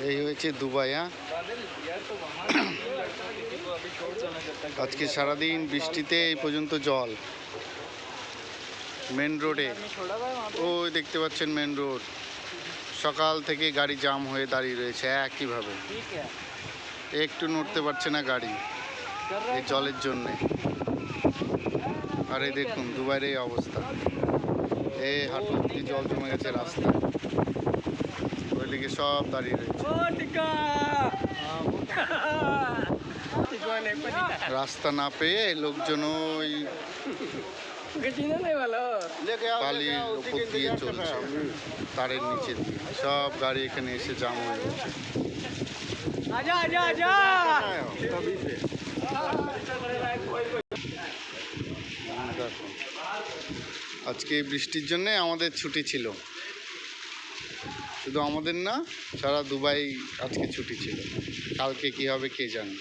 এই হয়েছে দুবাই। আজকে সারাদিন বৃষ্টিতে এই পর্যন্ত জল মেন রোডে। ওই দেখতে পাচ্ছেন মেন রোড, সকাল থেকে গাড়ি জাম হয়ে দাঁড়িয়ে রয়েছে একইভাবে, একটু নড়তে পারছে না গাড়ি এই জলের জন্যে। আর এই দেখুন দুবাইয়ের এই অবস্থা, এই হাঁটু অব্দি জল জমে গেছে রাস্তায়, ওইদিকে সব দাঁড়িয়ে রয়েছে। রাস্তা না পেয়ে লোকজন ওই বালির উপর দিয়ে চলছে, তারের নিচে দিয়ে সব গাড়ি এখানে এসে জাম হয়ে গেছে। দেখুন আজকে বৃষ্টির জন্যে আমাদের ছুটি ছিল, শুধু আমাদের না, সারা দুবাই আজকে ছুটি ছিল। কালকে কি হবে কে জানে।